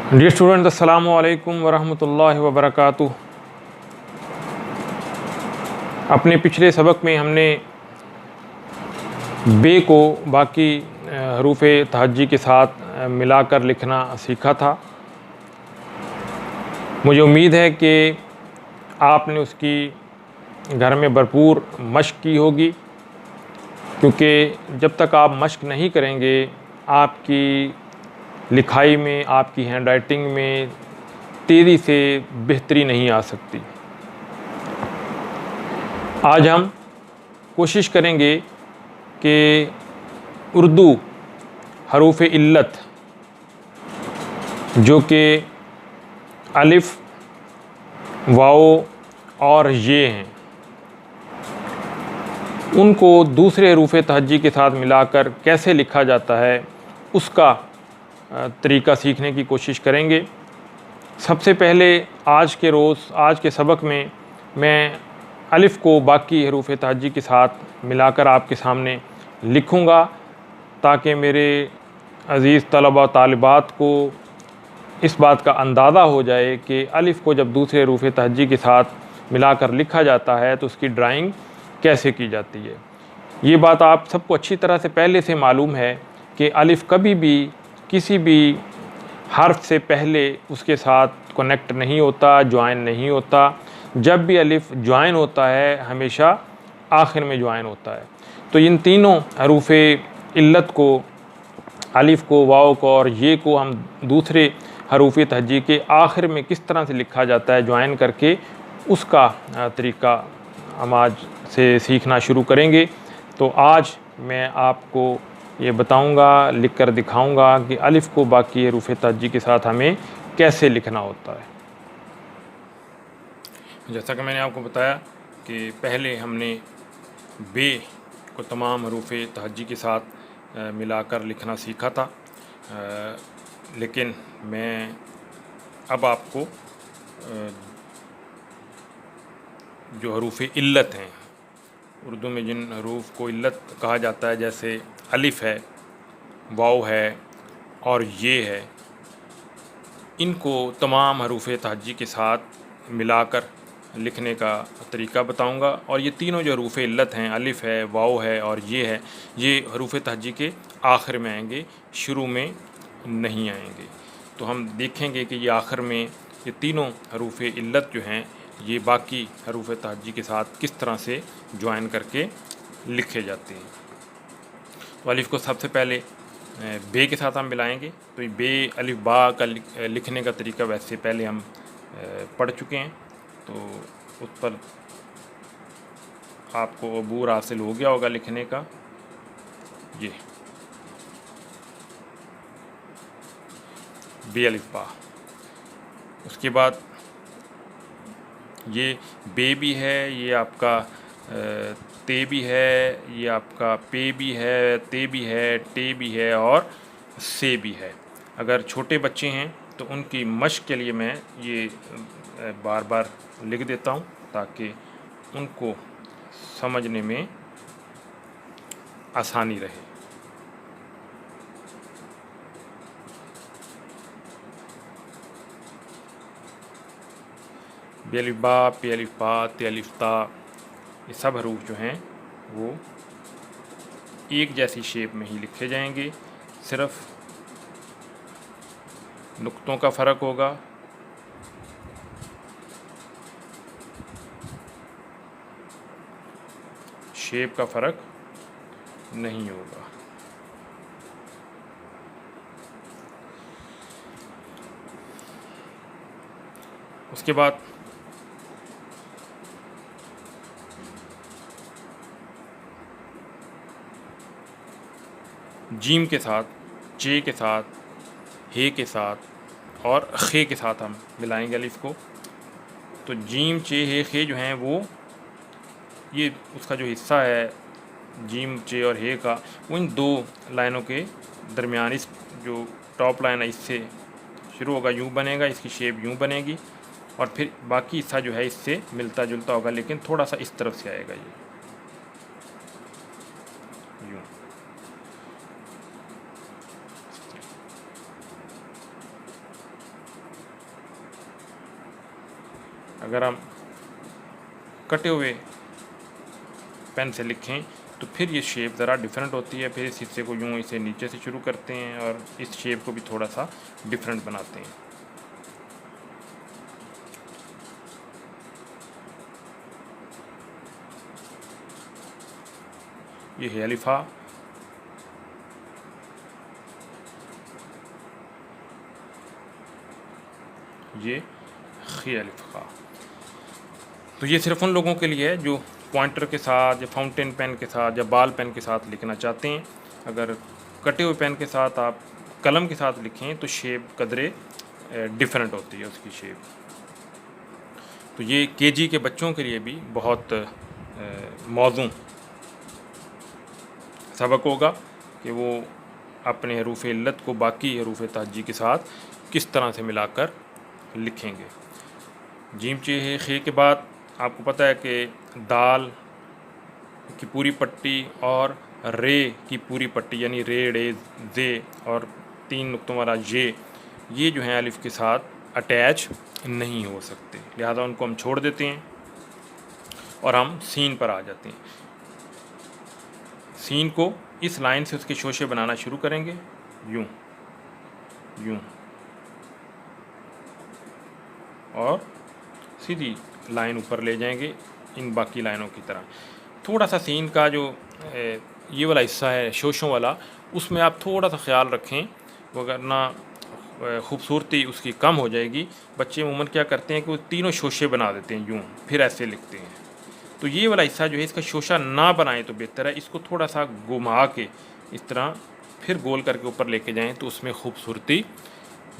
Dear student, अस्सलामु अलैकुम वरहमतुल्लाहि वबरकातुह। अपने पिछले सबक में हमने बे को बाकी हरूफ तहज्जी के साथ मिलाकर लिखना सीखा था। मुझे उम्मीद है कि आपने उसकी घर में भरपूर मश्क की होगी, क्योंकि जब तक आप मश्क नहीं करेंगे आपकी लिखाई में, आपकी हैंड राइटिंग में तेज़ी से बेहतरी नहीं आ सकती। आज हम कोशिश करेंगे कि उर्दू हरूफ इल्लत जो कि अलिफ़, वाओ और ये हैं, उनको दूसरे हरूफ तहज्जी के साथ मिलाकर कैसे लिखा जाता है उसका तरीका सीखने की कोशिश करेंगे। सबसे पहले आज के सबक में मैं अलिफ़ को बाकी हरूफ तहज्जी के साथ मिलाकर आपके सामने लिखूँगा, ताकि मेरे अज़ीज़ तलबा तालिबात को इस बात का अंदाज़ा हो जाए कि अलिफ़ को जब दूसरे हरूफ तहज्जी के साथ मिलाकर लिखा जाता है तो उसकी ड्राइंग कैसे की जाती है। ये बात आप सबको अच्छी तरह से पहले से मालूम है कि अलिफ़ कभी भी किसी भी हर्फ से पहले उसके साथ कनेक्ट नहीं होता, ज्वाइन नहीं होता। जब भी अलिफ़ ज्वाइन होता है हमेशा आखिर में ज्वाइन होता है। तो इन तीनों हरूफ इल्लत को, अलिफ़ को, वाव को और ये को हम दूसरे हरूफ तहज्जी के आखिर में किस तरह से लिखा जाता है ज्वाइन करके, उसका तरीका हम आज से सीखना शुरू करेंगे। तो आज मैं आपको ये बताऊंगा, लिख कर दिखाऊंगा कि अलिफ़ को बाकी हरूफ तहज्जी के साथ हमें कैसे लिखना होता है। जैसा कि मैंने आपको बताया कि पहले हमने बे को तमाम हरूफ तहज्जी के साथ मिलाकर लिखना सीखा था, लेकिन मैं अब आपको जो हरूफ इल्लत हैं, उर्दू में जिन हरूफ को इल्लत कहा जाता है, जैसे अलिफ़ है, वाव है और ये है, इनको तमाम हरूफ तहज्जी के साथ मिलाकर लिखने का तरीका बताऊंगा। और ये तीनों जो हरूफ इल्लत हैं, अलिफ़ है, वाव है और ये है, ये हरूफ तहज्जी के आखिर में आएंगे, शुरू में नहीं आएंगे। तो हम देखेंगे कि ये आखिर में ये तीनों हरूफ इल्लत जो हैं ये बाकी हरूफ तहज्जी के साथ किस तरह से ज्वाइन करके लिखे जाते हैं। तो अलिफ़ को सबसे पहले बे के साथ हम मिलाएंगे। तो ये बे अलिफ़ बा का लिखने का तरीका वैसे पहले हम पढ़ चुके हैं, तो उस पर आपको अबूर हासिल हो गया होगा लिखने का। ये बे अलिफ़ बा, उसके बाद ये बे भी है, ये आपका ते भी है, ये आपका पे भी है, ते भी है, टे भी है और से भी है। अगर छोटे बच्चे हैं तो उनकी मश्क के लिए मैं ये बार बार लिख देता हूँ ताकि उनको समझने में आसानी रहे। बे अलिफ़ बा, पे अलिफ़ बा, ते अलिफ़ ता, ये सब हरूफ जो हैं वो एक जैसी शेप में ही लिखे जाएंगे, सिर्फ़ नुक्तों का फ़र्क होगा। शेप का फ़र्क नहीं होगा। उसके बाद जीम के साथ, चे के साथ, हे के साथ और खे के साथ हम मिलाएंगे अलिफ़ को। तो जीम, चे, हे, खे जो हैं वो ये उसका जो हिस्सा है जीम, चे और हे का, वो इन दो लाइनों के दरमियान, इस जो टॉप लाइन है इससे शुरू होगा, यूँ बनेगा, इसकी शेप यूँ बनेगी और फिर बाकी हिस्सा जो है इससे मिलता जुलता होगा, लेकिन थोड़ा सा इस तरफ से आएगा, ये यूँ। अगर हम कटे हुए पेन से लिखें तो फिर ये शेप ज़रा डिफरेंट होती है। फिर इस हिस्से को यूँ इसे नीचे से शुरू करते हैं और इस शेप को भी थोड़ा सा डिफरेंट बनाते हैं। ये है अलिफ़ा, ये खे अलिफ़ा। तो ये सिर्फ उन लोगों के लिए है जो पॉइंटर के साथ या फाउंटेन पेन के साथ या बाल पेन के साथ लिखना चाहते हैं। अगर कटे हुए पेन के साथ आप कलम के साथ लिखें तो शेप कदरे डिफरेंट होती है उसकी शेप। तो ये केजी के बच्चों के लिए भी बहुत मौजूद सबक होगा कि वो अपने हरूफ इल्लत को बाकी हरूफ तहज्जी के साथ किस तरह से मिलाकर लिखेंगे। जीम चे है खे के बाद आपको पता है कि दाल की पूरी पट्टी और रे की पूरी पट्टी यानी रे डे जे और 3 नुक्तों वाला ये जो हैं अलिफ के साथ अटैच नहीं हो सकते, लिहाजा उनको हम छोड़ देते हैं और हम सीन पर आ जाते हैं। सीन को इस लाइन से उसके शोशे बनाना शुरू करेंगे, यूं यूं, और सीधी लाइन ऊपर ले जाएंगे इन बाकी लाइनों की तरह। थोड़ा सा सीन का जो ये वाला हिस्सा है शोशों वाला, उसमें आप थोड़ा सा ख्याल रखें, वरना खूबसूरती उसकी कम हो जाएगी। बच्चे अमूमन क्या करते हैं कि वो तीनों शोशे बना देते हैं यूं, फिर ऐसे लिखते हैं। तो ये वाला हिस्सा जो है इसका शोशा ना बनाएं तो बेहतर है। इसको थोड़ा सा घुमा के इस तरह फिर गोल करके ऊपर लेके जाएं तो उसमें खूबसूरती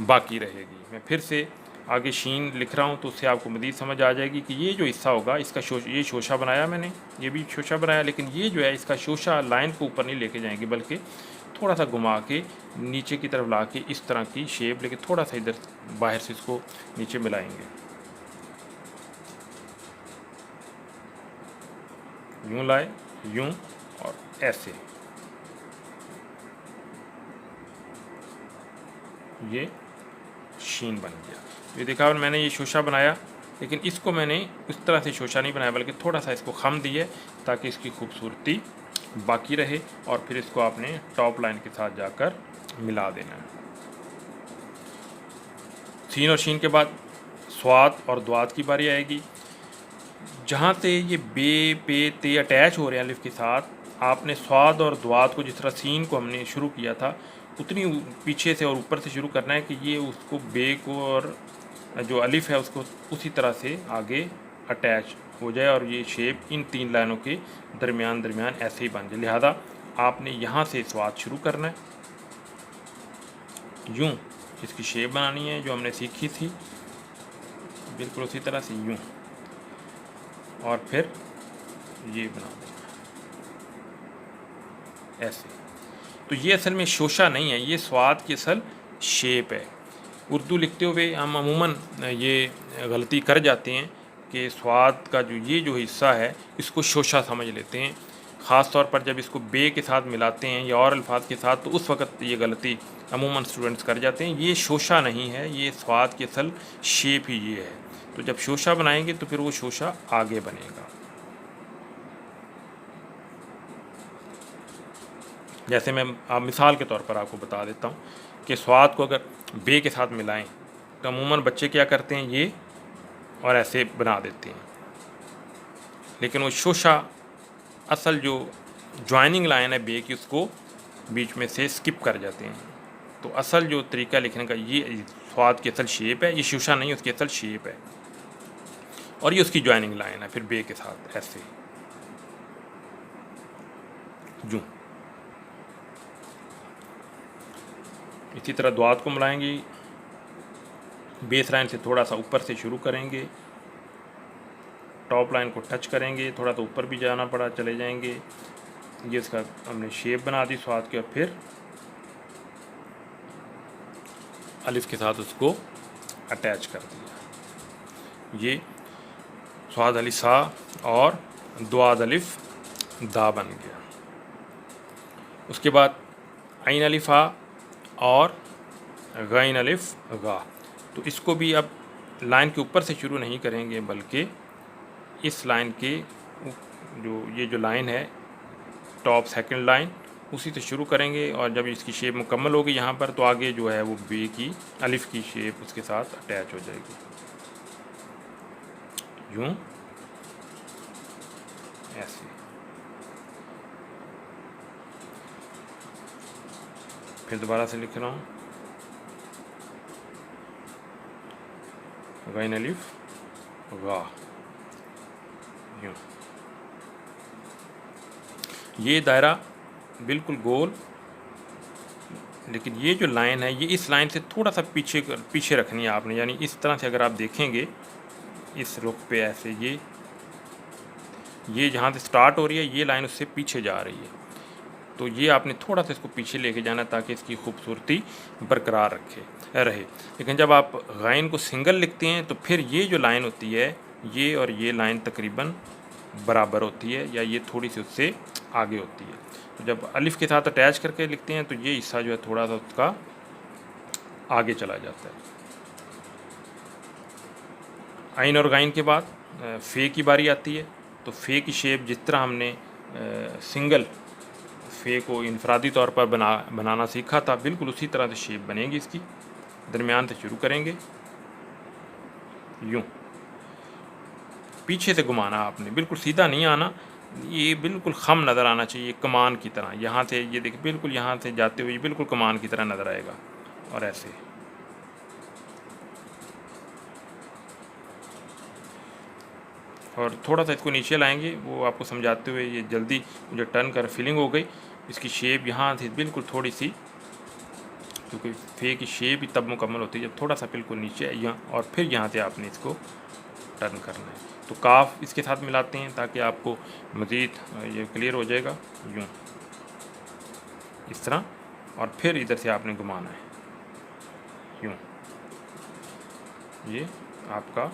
बाकी रहेगी। मैं फिर से आगे शीन लिख रहा हूँ तो उससे आपको मज़ीद समझ आ जाएगी कि ये जो हिस्सा होगा इसका ये शोशा बनाया मैंने, ये भी शोशा बनाया, लेकिन ये जो है इसका शोशा लाइन को ऊपर नहीं लेके जाएंगे बल्कि थोड़ा सा घुमा के नीचे की तरफ ला के इस तरह की शेप लेके थोड़ा सा इधर बाहर से इसको नीचे मिलाएंगे, यूं लाए यूं और ऐसे। ये शीन बन गया। ये देखा मैंने ये शोशा बनाया, लेकिन इसको मैंने इस तरह से शोशा नहीं बनाया बल्कि थोड़ा सा इसको खम दिए ताकि इसकी खूबसूरती बाकी रहे। और फिर इसको आपने टॉप लाइन के साथ जाकर मिला देना है। सीन और शीन के बाद स्वाद और द्वाद की बारी आएगी। जहाँ से ये बे पे ते अटैच हो रहे हैं अलिफ के साथ, आपने स्वाद और द्वाद को जिस तरह सीन को हमने शुरू किया था उतनी पीछे से और ऊपर से शुरू करना है कि ये उसको बे को और जो अलिफ है उसको उसी तरह से आगे अटैच हो जाए और ये शेप इन 3 लाइनों के दरमियान ऐसे ही बन जाए। लिहाजा आपने यहाँ से स्वाद शुरू करना है, यूं इसकी शेप बनानी है जो हमने सीखी थी, बिल्कुल उसी तरह से यूं, और फिर ये बना देना ऐसे। तो ये असल में शोशा नहीं है, ये स्वाद की असल शेप है। उर्दू लिखते हुए हम अमूमन ये गलती कर जाते हैं कि स्वाद का जो हिस्सा है इसको शोशा समझ लेते हैं, ख़ास तौर पर जब इसको बे के साथ मिलाते हैं या और अल्फाज के साथ, तो उस वक़्त ये गलती अमूमन स्टूडेंट्स कर जाते हैं। ये शोशा नहीं है, ये स्वाद की असल शेप ही ये है। तो जब शोशा बनाएंगे तो फिर वो शोशा आगे बनेगा। जैसे मैं आप मिसाल के तौर पर आपको बता देता हूँ कि स्वाद को अगर बे के साथ मिलाएं तो अमूमन बच्चे क्या करते हैं, ये और ऐसे बना देते हैं, लेकिन वो शोशा असल जो ज्वाइनिंग लाइन है बे की उसको बीच में से स्किप कर जाते हैं। तो असल जो तरीका लिखने का ये स्वाद की असल शेप है, ये शोशा नहीं उसकी असल शेप है, और ये उसकी ज्वाइनिंग लाइन है फिर बे के साथ ऐसे यूं। इसी तरह द्वाद को मिलाएंगे, बेस लाइन से थोड़ा सा ऊपर से शुरू करेंगे, टॉप लाइन को टच करेंगे, थोड़ा सा ऊपर भी जाना पड़ा चले जाएंगे। ये इसका हमने शेप बना दी स्वाद की, और फिर अलिफ के साथ उसको अटैच कर दिया। ये स्वाद अलिफ सा और द्वाद अलिफ दा बन गया। उसके बाद आइन अलिफ आ और गैन अलिफ गा। तो इसको भी अब लाइन के ऊपर से शुरू नहीं करेंगे, बल्कि इस लाइन के ये जो लाइन है टॉप सेकंड लाइन, उसी से शुरू करेंगे। और जब इसकी शेप मुकम्मल होगी यहाँ पर, तो आगे जो है वो बी की अलिफ की शेप उसके साथ अटैच हो जाएगी, यूँ ऐसे। फिर दोबारा से लिख रहा हूँ, गैन अलिफ गा, यूँ। ये दायरा बिल्कुल गोल, लेकिन ये जो लाइन है ये इस लाइन से थोड़ा सा पीछे रखनी है आपने। यानी इस तरह से अगर आप देखेंगे इस रुख पे ऐसे, ये जहाँ से स्टार्ट हो रही है ये लाइन उससे पीछे जा रही है, तो ये आपने थोड़ा सा इसको पीछे लेके जाना ताकि इसकी खूबसूरती बरकरार रहे। लेकिन जब आप गाइन को सिंगल लिखते हैं तो फिर ये जो लाइन होती है ये और ये लाइन तकरीबन बराबर होती है, या ये थोड़ी सी उससे आगे होती है। तो जब अलिफ के साथ अटैच करके लिखते हैं तो ये हिस्सा जो है थोड़ा सा उसका आगे चला जाता है। आइन और गाइन के बाद फ़े की बारी आती है। तो फ़े की शेप जिस तरह हमने सिंगल फ़े को इनफरादी तौर पर बनाना सीखा था, बिल्कुल उसी तरह से शेप बनेगी इसकी। दरमियान से शुरू करेंगे, यूँ पीछे से घुमाना आपने, बिल्कुल सीधा नहीं आना, ये बिल्कुल खम नज़र आना चाहिए कमान की तरह। यहाँ से ये देखिए बिल्कुल यहाँ से जाते हुए बिल्कुल कमान की तरह नज़र आएगा, और ऐसे। और थोड़ा सा इसको नीचे लाएंगे, वो आपको समझाते हुए ये जल्दी मुझे टर्न कर फीलिंग हो गई। इसकी शेप यहाँ से बिल्कुल थोड़ी सी, क्योंकि फ़े की शेप ही तब मुकम्मल होती है जब थोड़ा सा बिल्कुल नीचे यहाँ, और फिर यहाँ से आपने इसको टर्न करना है। तो काफ इसके साथ मिलाते हैं ताकि आपको मज़ीद ये क्लियर हो जाएगा, यूँ इस तरह, और फिर इधर से आपने घुमाना है, यूँ। ये आपका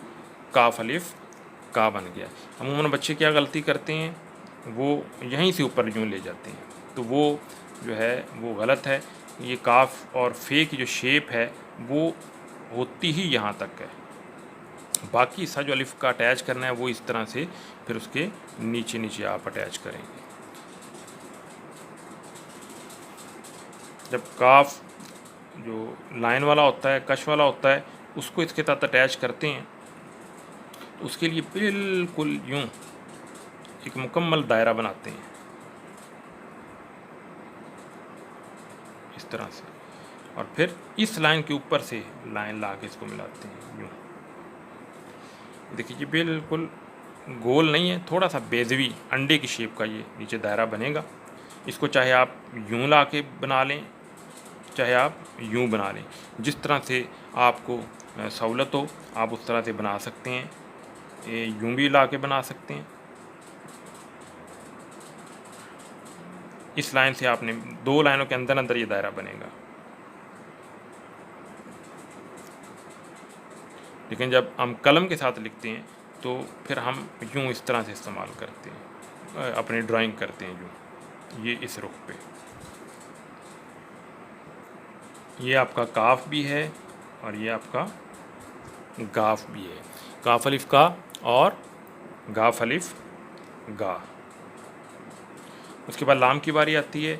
काफ अलिफ का बन गया। अमूमन बच्चे क्या गलती करते हैं, वो यहीं से ऊपर यूँ ले जाते हैं, तो वो जो है वो गलत है। ये काफ और फ़े की जो शेप है वो होती ही यहाँ तक है, बाकी हिस्सा जो अलिफ का अटैच करना है वो इस तरह से फिर उसके नीचे नीचे आप अटैच करेंगे। जब काफ जो लाइन वाला होता है, कश वाला होता है, उसको इसके साथ अटैच करते हैं तो उसके लिए बिल्कुल यूँ एक मुकम्मल दायरा बनाते हैं इस तरह से, और फिर इस लाइन के ऊपर से लाइन ला के इसको मिलाते हैं, यूँ। देखिए ये बिल्कुल गोल नहीं है, थोड़ा सा बेजवी अंडे की शेप का ये नीचे दायरा बनेगा। इसको चाहे आप यूँ ला के बना लें, चाहे आप यूँ बना लें, जिस तरह से आपको सहूलत हो आप उस तरह से बना सकते हैं। यूँ भी ला के बना सकते हैं। इस लाइन से आपने 2 लाइनों के अंदर अंदर ये दायरा बनेगा। लेकिन जब हम कलम के साथ लिखते हैं तो फिर हम यूँ इस तरह से इस्तेमाल करते हैं, अपनी ड्राइंग करते हैं यूँ, ये इस रुख पे। ये आपका काफ भी है और ये आपका गाफ भी है, काफ अलिफ का और गाफ अलिफ गा। उसके बाद लाम की बारी आती है।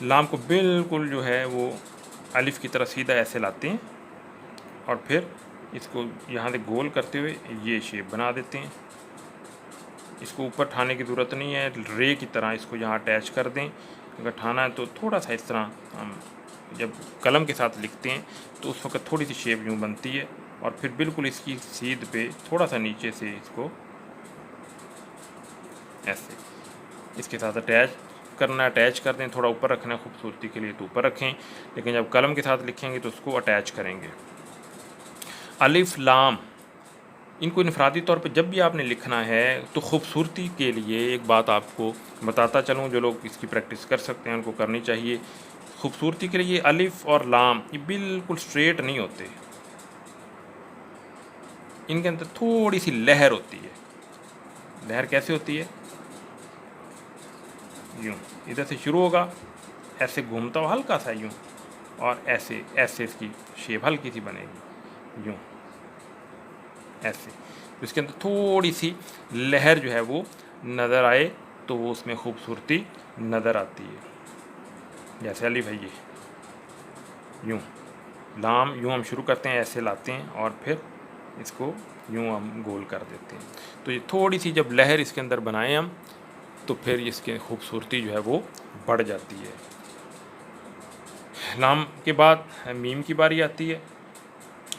लाम को बिल्कुल जो है वो अलिफ की तरह सीधा ऐसे लाते हैं और फिर इसको यहाँ से गोल करते हुए ये शेप बना देते हैं। इसको ऊपर ठाने की ज़रूरत नहीं है, रे की तरह इसको यहाँ अटैच कर दें। अगर ठाना है तो थोड़ा सा इस तरह हम जब कलम के साथ लिखते हैं तो उस वक्त थोड़ी सी शेप यूँ बनती है, और फिर बिल्कुल इसकी सीध पे थोड़ा सा नीचे से इसको ऐसे इसके साथ अटैच करना, अटैच कर दें। थोड़ा ऊपर रखना है खूबसूरती के लिए तो ऊपर रखें, लेकिन जब कलम के साथ लिखेंगे तो उसको अटैच करेंगे। अलिफ लाम इनको इनफरादी तौर पे जब भी आपने लिखना है तो खूबसूरती के लिए एक बात आपको बताता चलूँ, जो लोग इसकी प्रैक्टिस कर सकते हैं उनको करनी चाहिए। खूबसूरती के लिए अलिफ और लाम ये बिल्कुल स्ट्रेट नहीं होते, इनके अंदर थोड़ी सी लहर होती है। लहर कैसे होती है, यूँ इधर से शुरू होगा, ऐसे घूमता हुआ हल्का सा यूँ, और ऐसे ऐसे इसकी शेप हल्की सी बनेगी यूँ। ऐसे। तो इसके अंदर थोड़ी सी लहर जो है वो नज़र आए तो वो उसमें खूबसूरती नज़र आती है। जैसे अलिफ है ये, यूँ लाम यूँ हम शुरू करते हैं, ऐसे लाते हैं और फिर इसको यूँ हम गोल कर देते हैं। तो ये थोड़ी सी जब लहर इसके अंदर बनाएं हम, तो फिर इसकी खूबसूरती जो है वो बढ़ जाती है। लाम के बाद मीम की बारी आती है।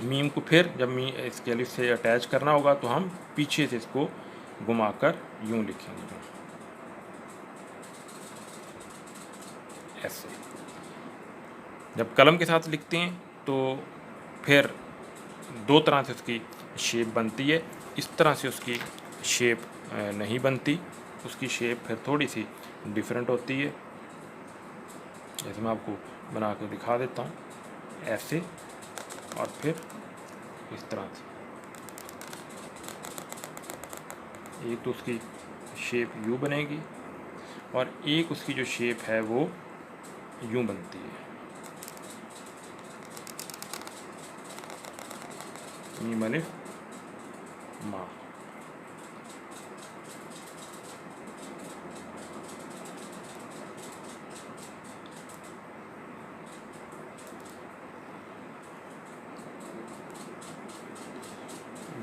मीम को फिर जब इसके अलिफ से अटैच करना होगा तो हम पीछे से इसको घुमाकर यूँ लिखेंगे, ऐसे। जब कलम के साथ लिखते हैं तो फिर दो तरह से उसकी शेप बनती है। इस तरह से उसकी शेप नहीं बनती, उसकी शेप फिर थोड़ी सी डिफरेंट होती है। जैसे मैं आपको बना के दिखा देता हूँ, ऐसे और फिर इस तरह से। एक तो उसकी शेप यूँ बनेगी और एक उसकी जो शेप है वो यूँ बनती है। मीम अलिफ मा।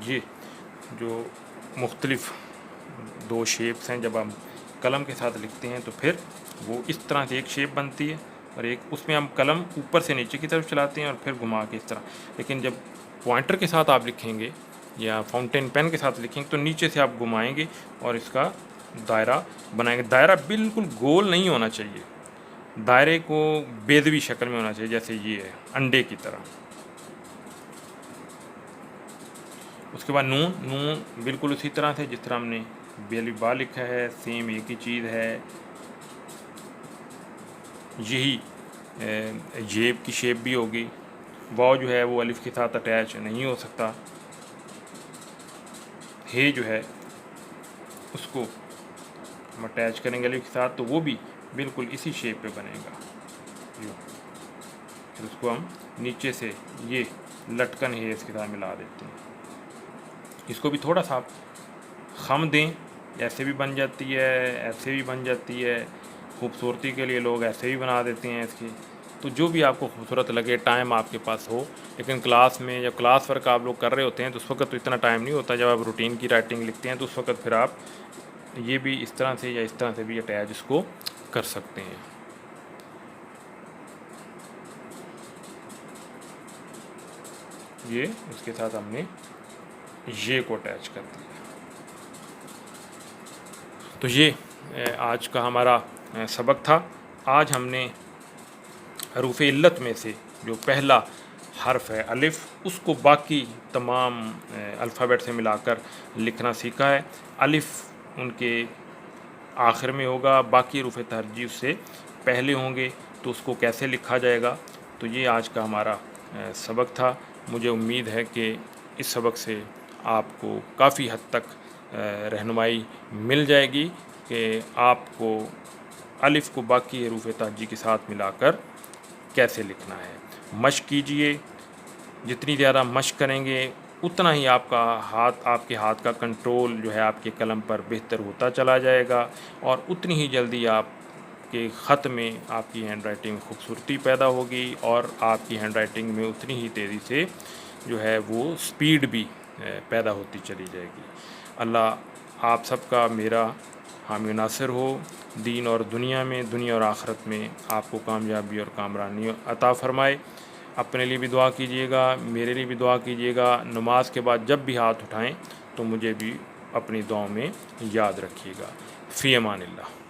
ये जो मुख्तलिफ दो शेप्स हैं, जब हम कलम के साथ लिखते हैं तो फिर वो इस तरह से एक शेप बनती है और एक उसमें हम कलम ऊपर से नीचे की तरफ चलाते हैं और फिर घुमा के इस तरह। लेकिन जब पॉइंटर के साथ आप लिखेंगे या फाउंटेन पेन के साथ लिखेंगे तो नीचे से आप घुमाएंगे और इसका दायरा बनाएंगे। दायरा बिल्कुल गोल नहीं होना चाहिए, दायरे को बेदवी शक्ल में होना चाहिए, जैसे ये है अंडे की तरह। उसके बाद नून, नून बिल्कुल उसी तरह से जिस तरह हमने बेलिफ बा लिखा है, सेम एक ही चीज़ है। यही जेब की शेप भी होगी। वाव जो है वो अलिफ के साथ अटैच नहीं हो सकता। हे जो है उसको हम अटैच करेंगे अलिफ के साथ तो वो भी बिल्कुल इसी शेप पे बनेगा। फिर उसको हम नीचे से ये लटकन है इसके साथ मिला देते हैं। इसको भी थोड़ा सा खम दें, ऐसे भी बन जाती है, ऐसे भी बन जाती है। खूबसूरती के लिए लोग ऐसे भी बना देते हैं इसकी। तो जो भी आपको खूबसूरत लगे, टाइम आपके पास हो। लेकिन क्लास में जब क्लास वर्क आप लोग कर रहे होते हैं तो उस वक्त तो इतना टाइम नहीं होता। जब आप रूटीन की राइटिंग लिखते हैं तो उस वक्त फिर आप ये भी इस तरह से या इस तरह से भी अटैच इसको कर सकते हैं। ये उसके साथ हमने ये को अटैच कर दिया। तो ये आज का हमारा सबक था। आज हमने हरूफ इल्लत में से जो पहला हर्फ है अलिफ़, उसको बाकी तमाम अल्फ़ाबेट से मिलाकर लिखना सीखा है। अलिफ़ उनके आखिर में होगा, बाकी हरूफ तरजीह उससे पहले होंगे, तो उसको कैसे लिखा जाएगा। तो ये आज का हमारा सबक था। मुझे उम्मीद है कि इस सबक से आपको काफ़ी हद तक रहनुमाई मिल जाएगी कि आपको अलिफ़ को बाकी हरूफ तरजीह के साथ मिलाकर कैसे लिखना है। मश्क कीजिए, जितनी ज़्यादा मश्क करेंगे उतना ही आपके हाथ का कंट्रोल जो है आपके कलम पर बेहतर होता चला जाएगा और उतनी ही जल्दी आपके ख़त में आपकी हैंड राइटिंग में खूबसूरती पैदा होगी और आपकी हैंड राइटिंग में उतनी ही तेज़ी से जो है वो स्पीड भी पैदा होती चली जाएगी। अल्लाह आप सबका मेरा हामी नासिर हो। दीन और दुनिया में, दुनिया और आखिरत में आपको कामयाबी और कामरानी अता फ़रमाए। अपने लिए भी दुआ कीजिएगा, मेरे लिए भी दुआ कीजिएगा। नमाज के बाद जब भी हाथ उठाएं तो मुझे भी अपनी दुआओं में याद रखिएगा। फ़ी अमानिल्लाह।